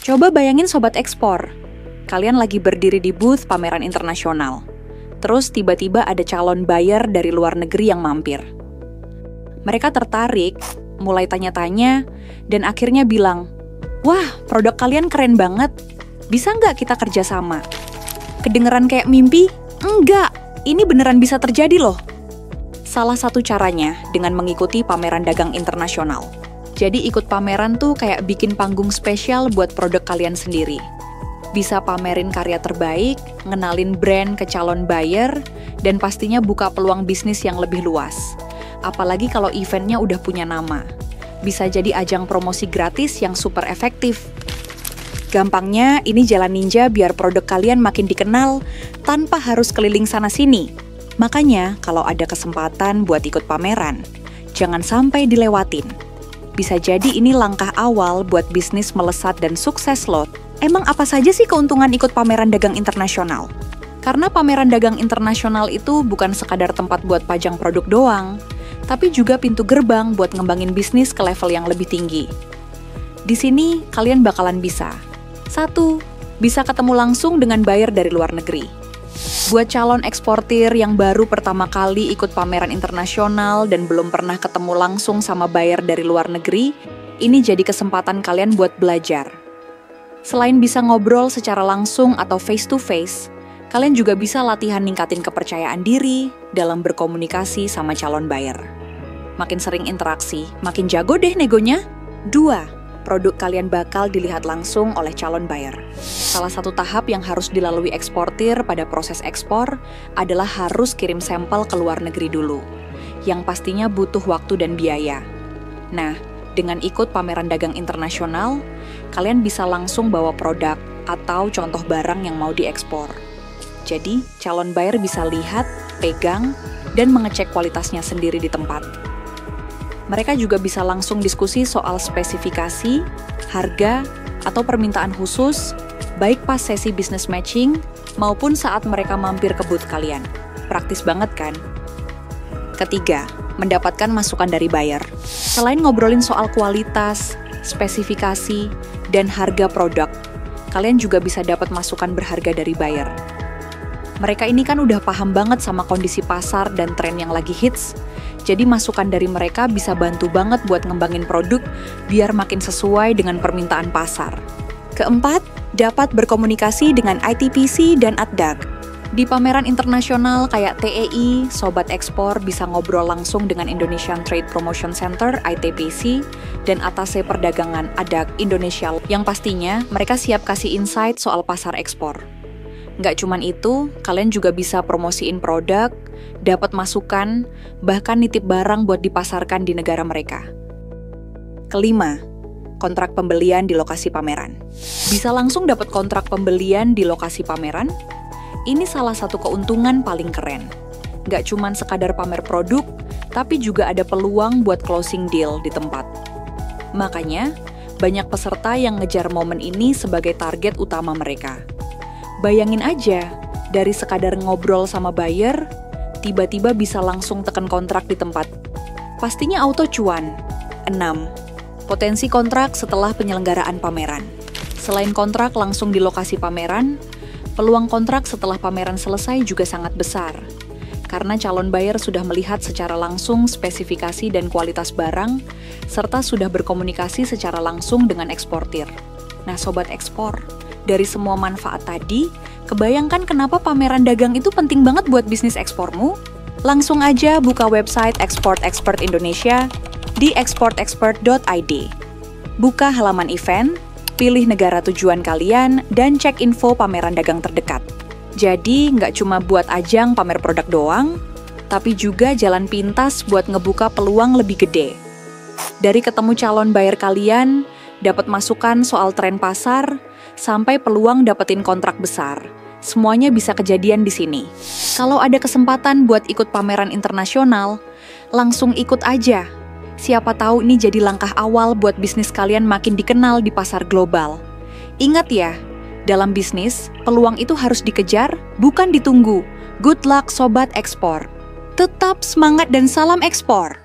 Coba bayangin sobat ekspor, kalian lagi berdiri di booth pameran internasional. Terus tiba-tiba ada calon buyer dari luar negeri yang mampir. Mereka tertarik, mulai tanya-tanya, dan akhirnya bilang, "Wah, produk kalian keren banget. Bisa nggak kita kerjasama?" Kedengeran kayak mimpi? Enggak, ini beneran bisa terjadi loh. Salah satu caranya dengan mengikuti pameran dagang internasional. Jadi ikut pameran tuh kayak bikin panggung spesial buat produk kalian sendiri. Bisa pamerin karya terbaik, ngenalin brand ke calon buyer, dan pastinya buka peluang bisnis yang lebih luas. Apalagi kalau eventnya udah punya nama. Bisa jadi ajang promosi gratis yang super efektif. Gampangnya, ini jalan ninja biar produk kalian makin dikenal tanpa harus keliling sana-sini. Makanya, kalau ada kesempatan buat ikut pameran, jangan sampai dilewatin. Bisa jadi ini langkah awal buat bisnis melesat dan sukses loh. Emang apa saja sih keuntungan ikut pameran dagang internasional? Karena pameran dagang internasional itu bukan sekadar tempat buat pajang produk doang, tapi juga pintu gerbang buat ngembangin bisnis ke level yang lebih tinggi. Di sini, kalian bakalan bisa 1. Bisa ketemu langsung dengan buyer dari luar negeri. Buat calon eksportir yang baru pertama kali ikut pameran internasional dan belum pernah ketemu langsung sama buyer dari luar negeri, ini jadi kesempatan kalian buat belajar. Selain bisa ngobrol secara langsung atau face-to-face, kalian juga bisa latihan ningkatin kepercayaan diri dalam berkomunikasi sama calon buyer. Makin sering interaksi, makin jago deh negonya. 2. Produk kalian bakal dilihat langsung oleh calon buyer. Salah satu tahap yang harus dilalui eksportir pada proses ekspor adalah harus kirim sampel ke luar negeri dulu, yang pastinya butuh waktu dan biaya. Nah, dengan ikut pameran dagang internasional, kalian bisa langsung bawa produk atau contoh barang yang mau diekspor. Jadi, calon buyer bisa lihat, pegang, dan mengecek kualitasnya sendiri di tempat. Mereka juga bisa langsung diskusi soal spesifikasi, harga, atau permintaan khusus, baik pas sesi business matching maupun saat mereka mampir ke booth kalian. Praktis banget kan? Ketiga, mendapatkan masukan dari buyer. Selain ngobrolin soal kualitas, spesifikasi, dan harga produk, kalian juga bisa dapat masukan berharga dari buyer. Mereka ini kan udah paham banget sama kondisi pasar dan tren yang lagi hits, jadi masukan dari mereka bisa bantu banget buat ngembangin produk biar makin sesuai dengan permintaan pasar. Keempat, dapat berkomunikasi dengan ITPC dan ADDAC. Di pameran internasional kayak TEI, Sobat Ekspor bisa ngobrol langsung dengan Indonesian Trade Promotion Center (ITPC) dan Atase Perdagangan ADDAC Indonesia yang pastinya mereka siap kasih insight soal pasar ekspor. Nggak cuman itu, kalian juga bisa promosiin produk, dapat masukan, bahkan nitip barang buat dipasarkan di negara mereka. Kelima, kontrak pembelian di lokasi pameran. Bisa langsung dapat kontrak pembelian di lokasi pameran? Ini salah satu keuntungan paling keren. Nggak cuman sekadar pamer produk, tapi juga ada peluang buat closing deal di tempat. Makanya, banyak peserta yang ngejar momen ini sebagai target utama mereka. Bayangin aja, dari sekadar ngobrol sama buyer, tiba-tiba bisa langsung tekan kontrak di tempat. Pastinya auto cuan. 6. Potensi kontrak setelah penyelenggaraan pameran. Selain kontrak langsung di lokasi pameran, peluang kontrak setelah pameran selesai juga sangat besar. Karena calon buyer sudah melihat secara langsung spesifikasi dan kualitas barang, serta sudah berkomunikasi secara langsung dengan eksportir. Nah, Sobat Ekspor, dari semua manfaat tadi, kebayangkan kenapa pameran dagang itu penting banget buat bisnis ekspormu? Langsung aja buka website Export Expert Indonesia di exportexpert.id. Buka halaman event, pilih negara tujuan kalian, dan cek info pameran dagang terdekat. Jadi, nggak cuma buat ajang pamer produk doang, tapi juga jalan pintas buat ngebuka peluang lebih gede. Dari ketemu calon buyer kalian, dapat masukan soal tren pasar, sampai peluang dapetin kontrak besar. Semuanya bisa kejadian di sini. Kalau ada kesempatan buat ikut pameran internasional, langsung ikut aja. Siapa tahu ini jadi langkah awal buat bisnis kalian makin dikenal di pasar global. Ingat ya, dalam bisnis, peluang itu harus dikejar, bukan ditunggu. Good luck Sobat Ekspor. Tetap semangat dan salam ekspor!